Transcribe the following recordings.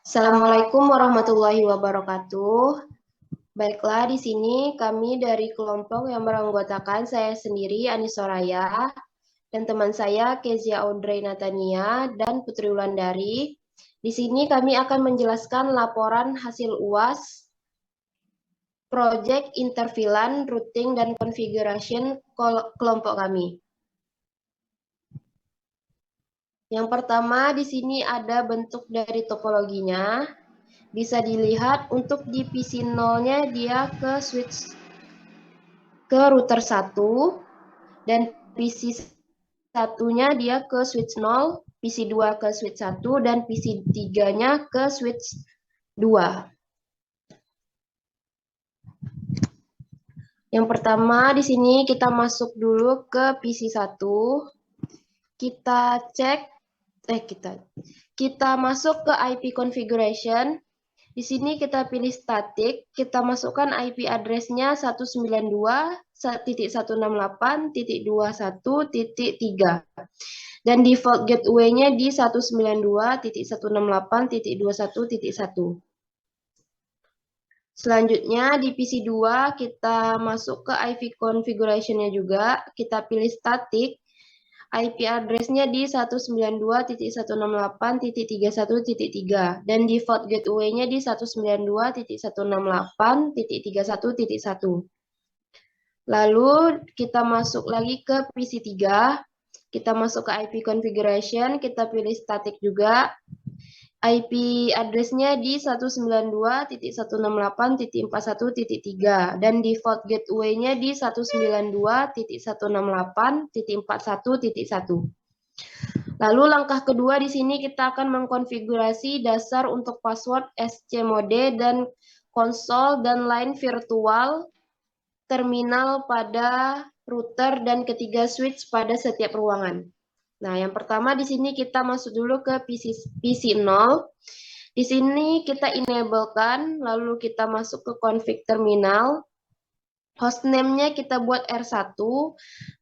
Assalamualaikum warahmatullahi wabarakatuh. Baiklah, di sini kami dari kelompok yang beranggotakan saya sendiri, Ani Soraya, dan teman saya, Kezia Audrey Natania, dan Putri Wulandari. Di sini kami akan menjelaskan laporan hasil UAS, Project Intervilan, Routing, dan Configuration kelompok kami. Yang pertama, di sini ada bentuk dari topologinya. Bisa dilihat untuk di PC 0-nya dia ke router 1 dan PC 1-nya dia ke switch 0, PC 2 ke switch 1 dan PC 3-nya ke switch 2. Yang pertama di sini kita masuk dulu ke PC 1. Kita cek kita masuk ke IP configuration. Di sini kita pilih static, kita masukkan IP address-nya 192.168.21.3 dan default gateway-nya di 192.168.21.1. Selanjutnya di PC 2 kita masuk ke IP configuration-nya juga, kita pilih static, IP address-nya di 192.168.31.3 dan default gateway-nya di 192.168.31.1. Lalu kita masuk lagi ke PC 3, kita masuk ke IP configuration, kita pilih static juga, IP address-nya di 192.168.41.3 dan default gateway-nya di 192.168.41.1. Lalu langkah kedua di sini kita akan mengkonfigurasi dasar untuk password SCMode dan konsol dan line virtual terminal pada router dan ketiga switch pada setiap ruangan. Nah, yang pertama di sini kita masuk dulu ke PC 0. Di sini kita enablekan, lalu kita masuk ke config terminal. Hostname-nya kita buat R1,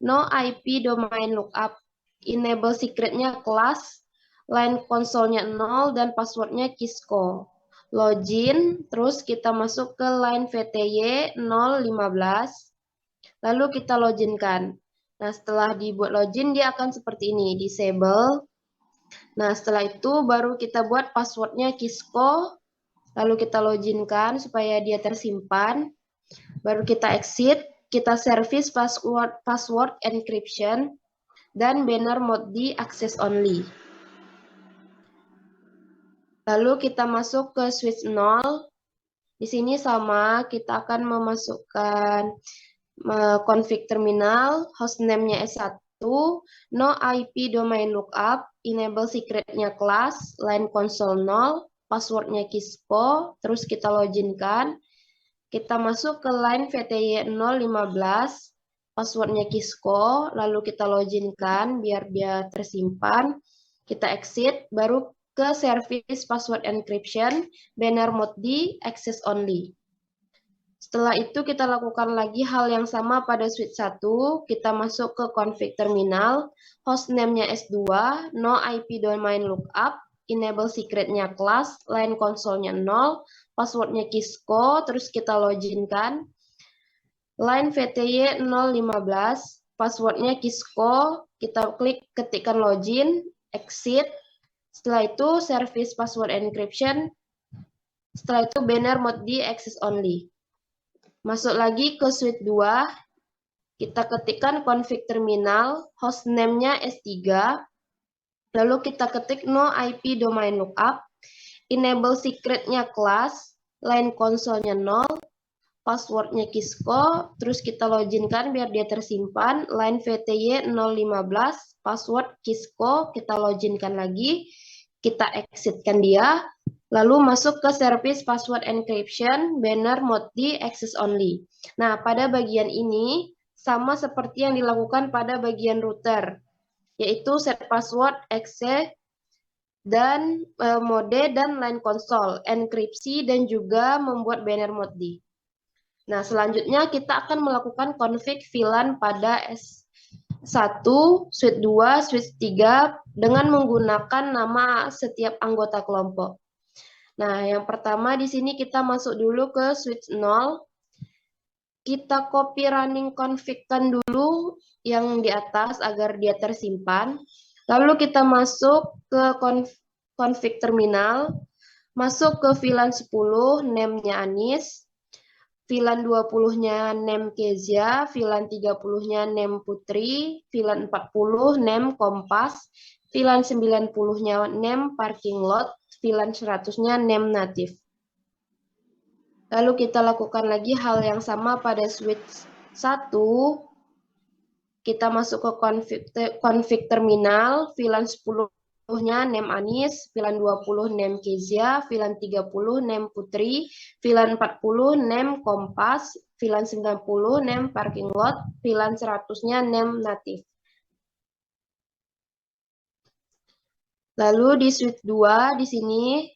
no IP domain lookup, enable secret-nya class, line konsolnya 0, dan password-nya Kisco. Login, terus kita masuk ke line VTY 015, lalu kita loginkan. Nah, setelah dibuat login, dia akan seperti ini, disable. Nah, setelah itu baru kita buat password-nya Kisco, lalu kita loginkan supaya dia tersimpan. Baru kita exit, kita service password encryption, dan banner mode di access only. Lalu kita masuk ke switch 0. Di sini sama, kita akan memasukkan config terminal, hostname-nya S1, no IP domain lookup, enable secret-nya class, line console 0, password-nya Kisco, terus kita loginkan. Kita masuk ke line VTY 015, password-nya Kisco, lalu kita loginkan biar dia tersimpan. Kita exit, baru ke service password encryption, banner mode di access only. Setelah itu kita lakukan lagi hal yang sama pada switch 1, kita masuk ke config terminal, hostname-nya S2, no IP domain lookup, enable secret-nya class, line console-nya 0, password-nya Kisco, terus kita loginkan. Line VTY 015, password-nya Kisco, kita klik ketikkan login, exit. Setelah itu service password encryption, setelah itu banner mode di access only. Masuk lagi ke switch 2, kita ketikkan config terminal, hostname-nya S3, lalu kita ketik no IP domain lookup, enable secret-nya class, line console-nya 0, password-nya Kisco, terus kita loginkan biar dia tersimpan, line VTY 015, password Kisco, kita loginkan lagi, kita exitkan dia, lalu masuk ke service password encryption, banner mode di access only. Nah, pada bagian ini sama seperti yang dilakukan pada bagian router, yaitu set password, exe, dan mode dan line console, enkripsi, dan juga membuat banner mode di. Nah, selanjutnya kita akan melakukan config VLAN pada S1, switch 2, switch 3 dengan menggunakan nama setiap anggota kelompok. Nah, yang pertama di sini kita masuk dulu ke switch 0. Kita copy running config-kan dulu yang di atas agar dia tersimpan. Lalu kita masuk ke config terminal, masuk ke VLAN 10, name-nya Anis, VLAN 20-nya name Kezia, VLAN 30-nya name Putri, VLAN 40 name Kompas, VLAN 90-nya name Parking Lot, VLAN 100-nya name Native. Lalu kita lakukan lagi hal yang sama pada switch 1. Kita masuk ke config terminal, VLAN 10-nya name Anis, VLAN 20 name Kezia, VLAN 30 name Putri, VLAN 40 name Kompas, VLAN 90 name Parking Lot, VLAN 100-nya name Native. Lalu di switch 2 di sini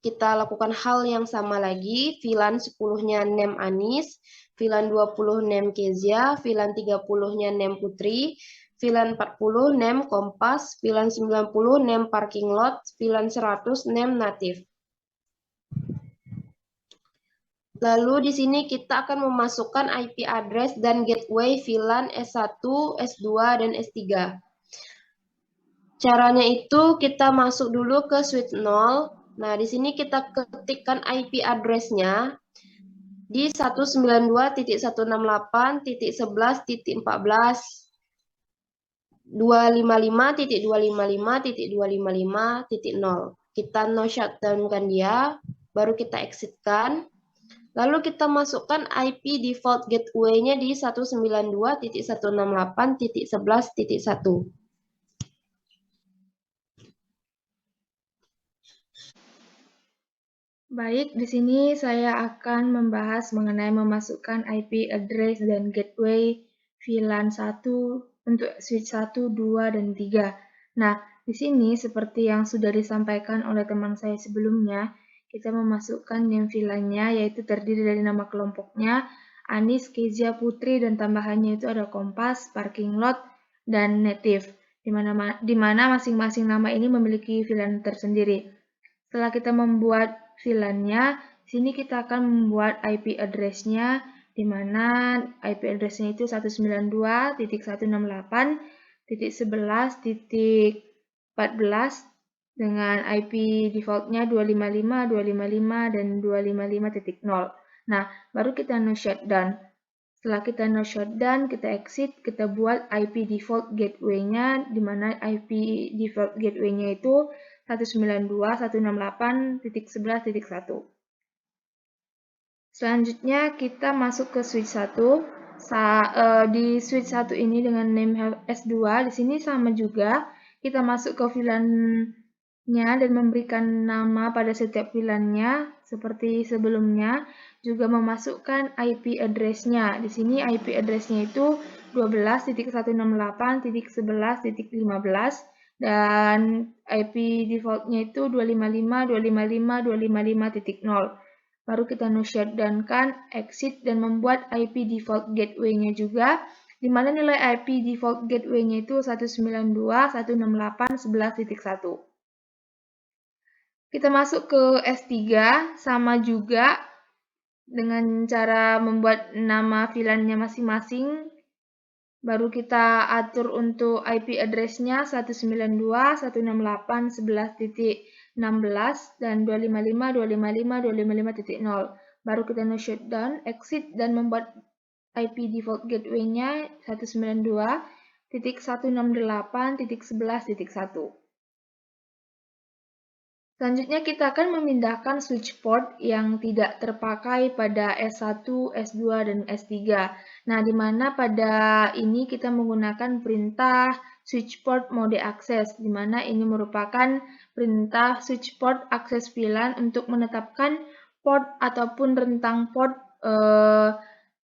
kita lakukan hal yang sama lagi, VLAN 10-nya name Anis, VLAN 20 name Kezia, VLAN 30-nya name Putri, VLAN 40 name Kompas, VLAN 90 name Parking Lot, VLAN 100 name Native. Lalu di sini kita akan memasukkan IP address dan gateway VLAN S1, S2, dan S3. Caranya itu kita masuk dulu ke switch 0. Nah, di sini kita ketikkan IP address-nya di 192.168.11.14 255.255.255.0. Kita no shutdown-kan dia, baru kita exit-kan. Lalu kita masukkan IP default gateway-nya di 192.168.11.1. Baik, di sini saya akan membahas mengenai memasukkan IP address dan gateway VLAN 1 untuk switch 1, 2, dan 3. Nah, di sini seperti yang sudah disampaikan oleh teman saya sebelumnya, kita memasukkan name VLAN-nya yaitu terdiri dari nama kelompoknya, Anis, Kezia, Putri, dan tambahannya itu ada Kompas, Parking Lot, dan Native, di mana masing-masing nama ini memiliki VLAN tersendiri. Setelah kita membuat VLAN-nya, sini kita akan membuat IP address-nya, di mana IP address-nya itu 192.168.11.14 dengan IP default-nya 255, 255, dan 255.0. Nah, baru kita no shutdown. Setelah kita no shutdown, kita exit, kita buat IP default gateway-nya, di mana IP default gateway-nya itu 192.168.11.1. Selanjutnya kita masuk ke switch 1. Di switch 1 ini dengan name S2, di sini sama juga. Kita masuk ke VLAN-nya dan memberikan nama pada setiap VLAN-nya seperti sebelumnya. Juga memasukkan IP address-nya. Di sini IP address-nya itu 12.168.11.15 dan IP default-nya itu 255.255.255.0. Baru kita no shutdown-kan, exit, dan membuat IP default gateway-nya juga, di mana nilai IP default gateway-nya itu 192.168.11.1. Kita masuk ke S3, sama juga dengan cara membuat nama VLAN-nya masing-masing. Baru kita atur untuk IP address-nya 192.168.11.16 dan 255.255.255.0. Baru kita no shutdown, exit, dan membuat IP default gateway-nya 192.168.11.1. Selanjutnya kita akan memindahkan switch port yang tidak terpakai pada S1, S2, dan S3. Nah, di mana pada ini kita menggunakan perintah switch port mode access, di mana ini merupakan perintah switch port akses VLAN untuk menetapkan port ataupun rentang port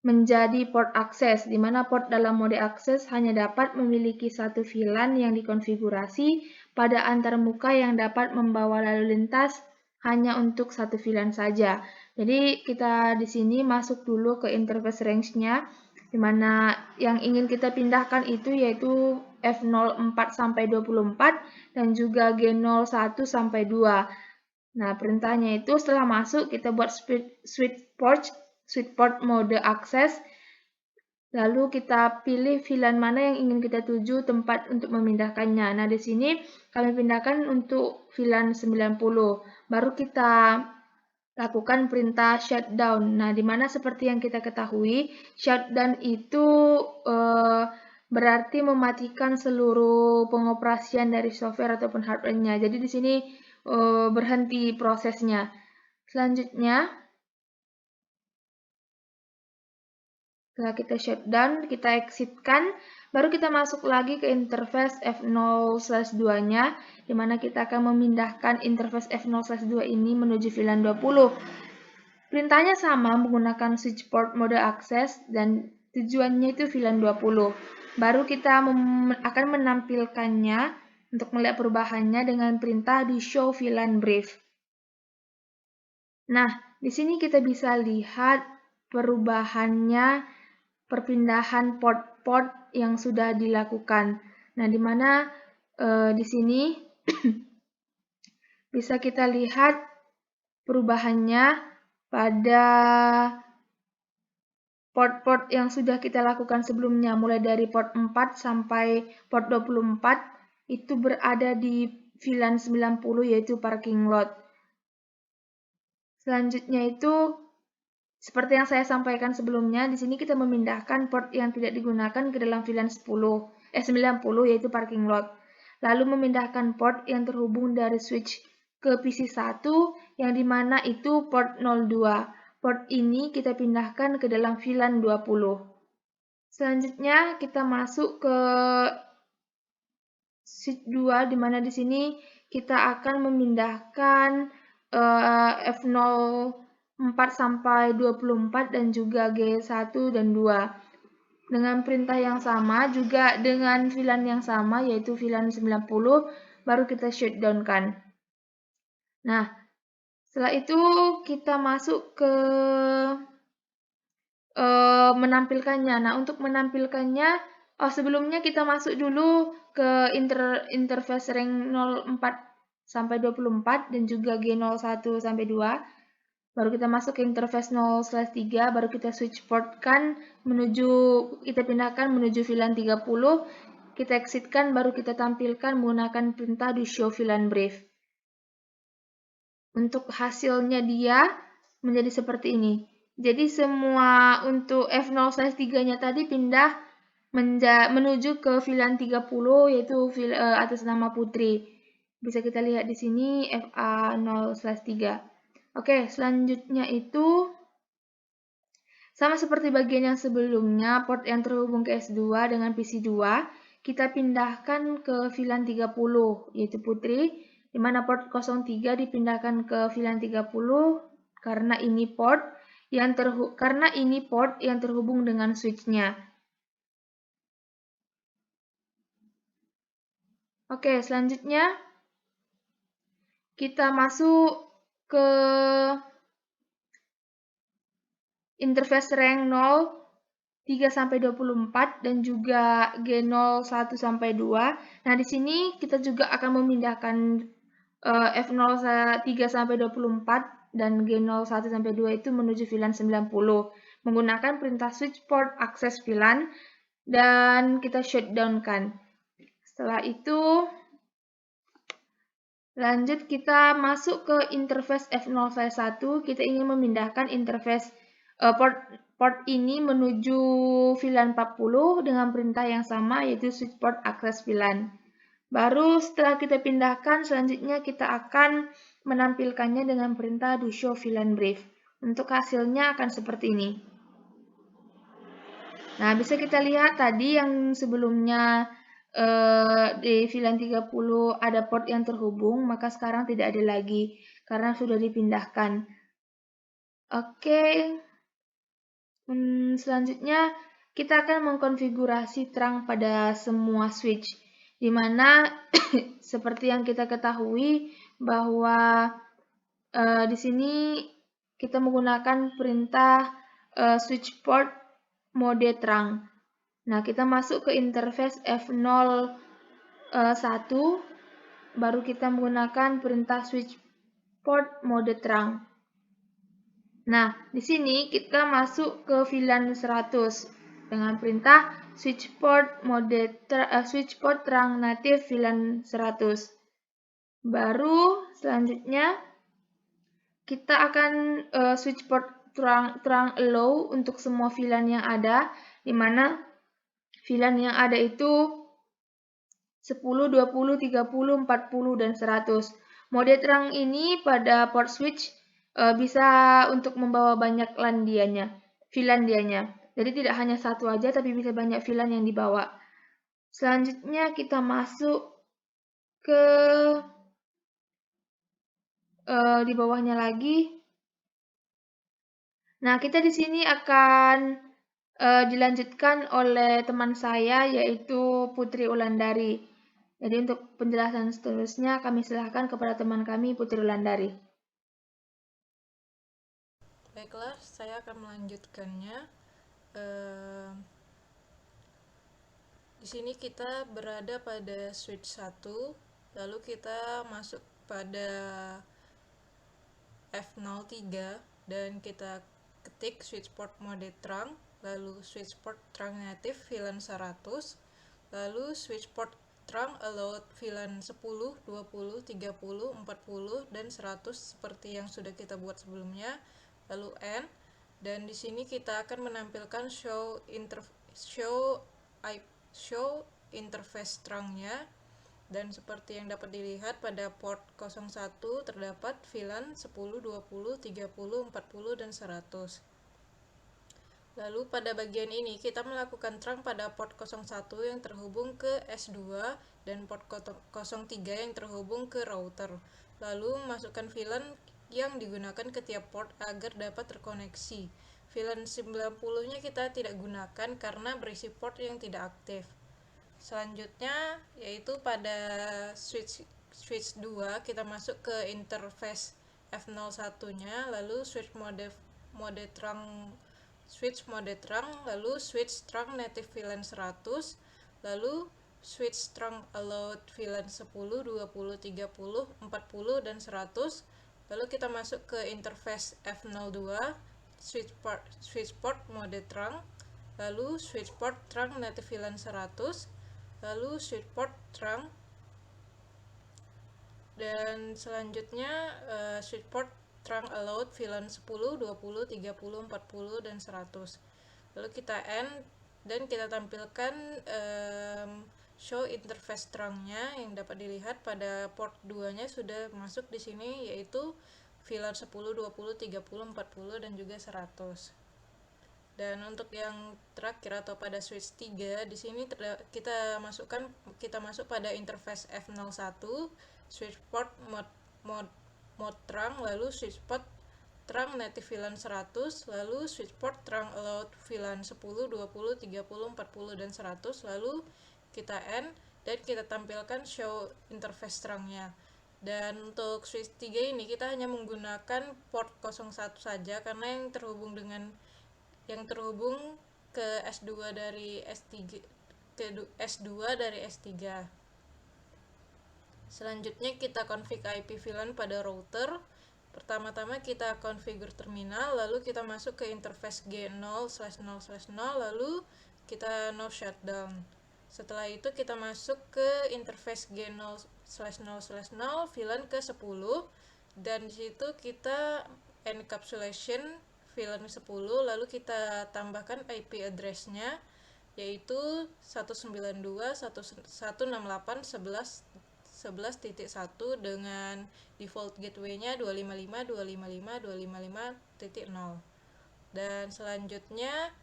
menjadi port akses, di mana port dalam mode akses hanya dapat memiliki satu VLAN yang dikonfigurasi pada antarmuka yang dapat membawa lalu lintas hanya untuk satu VLAN saja. Jadi kita di sini masuk dulu ke interface range-nya, di mana yang ingin kita pindahkan itu yaitu F04 sampai 24 dan juga G01 sampai 2. Nah, perintahnya itu setelah masuk kita buat switch port mode akses. Lalu kita pilih VLAN mana yang ingin kita tuju tempat untuk memindahkannya. Nah, di sini kami pindahkan untuk VLAN 90. Baru kita lakukan perintah shutdown. Nah, di mana seperti yang kita ketahui, shutdown itu berarti mematikan seluruh pengoperasian dari software ataupun hardware-nya. Jadi di sini berhenti prosesnya. Selanjutnya, setelah kita shutdown, kita exit-kan, baru kita masuk lagi ke interface F0/2-nya, di mana kita akan memindahkan interface F0/2 ini menuju VLAN 20. Perintahnya sama menggunakan switch port mode akses dan tujuannya itu VLAN 20. Baru kita akan menampilkannya untuk melihat perubahannya dengan perintah di show VLAN brief. Nah, di sini kita bisa lihat perubahannya, perpindahan port-port yang sudah dilakukan. Nah, di mana di sini bisa kita lihat perubahannya pada port-port yang sudah kita lakukan sebelumnya, mulai dari port 4 sampai port 24, itu berada di VLAN 90, yaitu parking lot. Selanjutnya itu, seperti yang saya sampaikan sebelumnya, di sini kita memindahkan port yang tidak digunakan ke dalam VLAN 90, yaitu parking lot. Lalu memindahkan port yang terhubung dari switch ke PC1, yang dimana itu port 02. Port ini kita pindahkan ke dalam VLAN 20. Selanjutnya kita masuk ke switch 2, di mana di sini kita akan memindahkan F04 sampai 24 dan juga G1 dan 2. Dengan perintah yang sama, juga dengan VLAN yang sama, yaitu VLAN 90, baru kita shutdown-kan. Nah, setelah itu kita masuk ke menampilkannya. Nah, untuk menampilkannya, sebelumnya kita masuk dulu ke interface rank 04 sampai 24 dan juga G01 sampai 2. Baru kita masuk ke interface 0/3, baru kita switch port-kan kita pindahkan menuju VLAN 30, kita exit-kan, baru kita tampilkan menggunakan perintah do show VLAN brief. Untuk hasilnya dia menjadi seperti ini. Jadi semua untuk F0/3-nya tadi pindah menuju ke VLAN 30, yaitu atas nama Putri. Bisa kita lihat di sini FA0/3. Oke, selanjutnya itu sama seperti bagian yang sebelumnya, port yang terhubung ke S2 dengan PC2, kita pindahkan ke VLAN 30, yaitu Putri, di mana port 03 dipindahkan ke VLAN 30 karena ini port yang terhubung dengan switch-nya. Oke, selanjutnya kita masuk ke interface rank 0, 3-24 dan juga G01 sampai 2. Nah, di sini kita juga akan memindahkan F03 sampai 24 dan G01 sampai 2 itu menuju VLAN 90 menggunakan perintah switch port akses VLAN dan kita shutdown-kan. Setelah itu lanjut kita masuk ke interface F0/1, kita ingin memindahkan interface port ini menuju VLAN 40 dengan perintah yang sama, yaitu switch port akses VLAN. Baru setelah kita pindahkan, selanjutnya kita akan menampilkannya dengan perintah do show VLAN brief. Untuk hasilnya akan seperti ini. Nah, bisa kita lihat tadi yang sebelumnya di VLAN 30 ada port yang terhubung, maka sekarang tidak ada lagi karena sudah dipindahkan. Oke. Selanjutnya kita akan mengkonfigurasi terang pada semua switch, di mana seperti yang kita ketahui bahwa di sini kita menggunakan perintah switch port mode terang. Nah, kita masuk ke interface F01, baru kita menggunakan perintah switch port mode terang. Nah, di sini kita masuk ke VLAN 100 dengan perintah switch port terang native VLAN 100. Baru selanjutnya kita akan switch port terang allow untuk semua VLAN yang ada, di mana VLAN yang ada itu 10, 20, 30, 40, dan 100. Mode terang ini pada port switch bisa untuk membawa banyak VLAN dianya. Jadi tidak hanya satu aja, tapi bisa banyak VLAN yang dibawa. Selanjutnya kita masuk ke di bawahnya lagi. Nah, kita di sini akan dilanjutkan oleh teman saya, yaitu Putri Ulandari. Jadi untuk penjelasan seterusnya kami silahkan kepada teman kami, Putri Ulandari. Baiklah, saya akan melanjutkannya. Di sini kita berada pada switch 1, lalu kita masuk pada F03 dan kita ketik switch port mode terang, lalu switch port terang native VLAN 100, lalu switch port terang allowed VLAN 10, 20, 30, 40, dan 100 seperti yang sudah kita buat sebelumnya, lalu N. Dan di sini kita akan menampilkan show interface terangnya, dan seperti yang dapat dilihat pada port 01 terdapat VLAN 10, 20, 30, 40, dan 100. Lalu pada bagian ini kita melakukan terang pada port 01 yang terhubung ke S2 dan port 03 yang terhubung ke router. Lalu masukkan VLAN yang digunakan ke tiap port agar dapat terkoneksi. VLAN 90-nya kita tidak gunakan karena berisi port yang tidak aktif. Selanjutnya yaitu pada switch 2 kita masuk ke interface F01-nya, lalu switch mode terang, lalu switch terang native VLAN 100, lalu switch terang allowed VLAN 10, 20, 30, 40, dan 100. Lalu kita masuk ke interface F02, switch port mode terang, lalu switch port terang native VLAN 100, lalu switch port terang, dan selanjutnya switch port terang allowed VLAN 10, 20, 30, 40, dan 100. Lalu kita end dan kita tampilkan show interface terangnya yang dapat dilihat pada port 2-nya sudah masuk di sini, yaitu VLAN 10, 20, 30, 40, dan juga 100. Dan untuk yang terakhir atau pada switch 3, di sini kita masuk pada interface F01, switch port mode terang, lalu switch port terang native VLAN 100, lalu switch port terang allowed VLAN 10, 20, 30, 40, dan 100, lalu kita end dan kita tampilkan show interface terangnya. Dan untuk switch 3 ini kita hanya menggunakan port 01 saja karena yang terhubung ke S2 dari S3 Selanjutnya kita config IP VLAN pada router. Pertama-tama kita configure terminal, lalu kita masuk ke interface G0/0/0, lalu kita no shutdown. Setelah itu kita masuk ke interface G0/0/0 VLAN ke 10, dan disitu kita encapsulation VLAN 10, lalu kita tambahkan IP address-nya yaitu 192.168.11.1 dengan default gateway-nya 255.255.255.0. Dan selanjutnya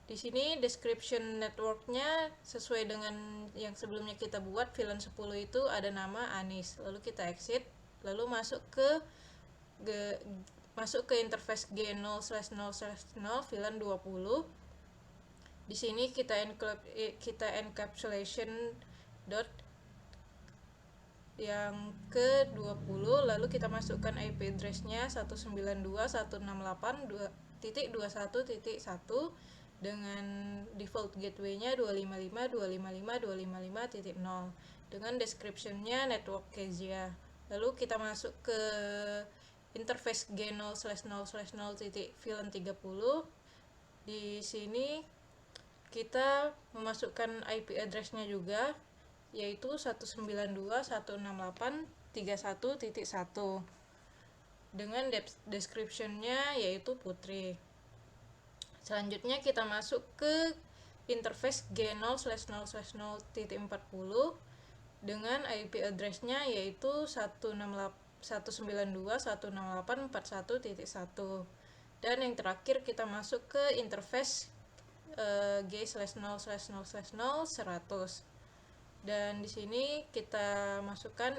di sini description network-nya sesuai dengan yang sebelumnya kita buat, VLAN 10 itu ada nama Anis. Lalu kita exit, lalu masuk ke interface G0/0/0 VLAN 20. Di sini kita encapsulation dot yang ke-20, lalu kita masukkan IP address-nya 192.168.21.1 dengan default gateway-nya 255.255.255.0 dengan description-nya network Kezia. Lalu kita masuk ke interface G0/0/0.VLAN30. Di sini kita memasukkan IP address-nya juga, yaitu 192.168.31.1 dengan description-nya yaitu Putri. Selanjutnya kita masuk ke interface G0/0/0.40 dengan IP address-nya yaitu 192.168.41.1. Dan yang terakhir kita masuk ke interface G/0/0/0 dan di sini kita masukkan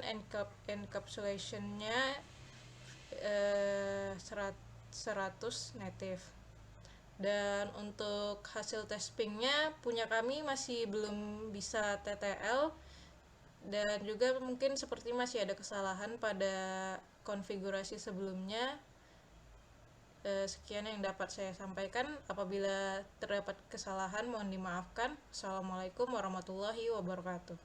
encapsulation-nya 100 native. Dan untuk hasil testingnya punya kami masih belum bisa TTL, dan juga mungkin seperti masih ada kesalahan pada konfigurasi sebelumnya. Sekian yang dapat saya sampaikan. Apabila terdapat kesalahan mohon dimaafkan. Assalamualaikum warahmatullahi wabarakatuh.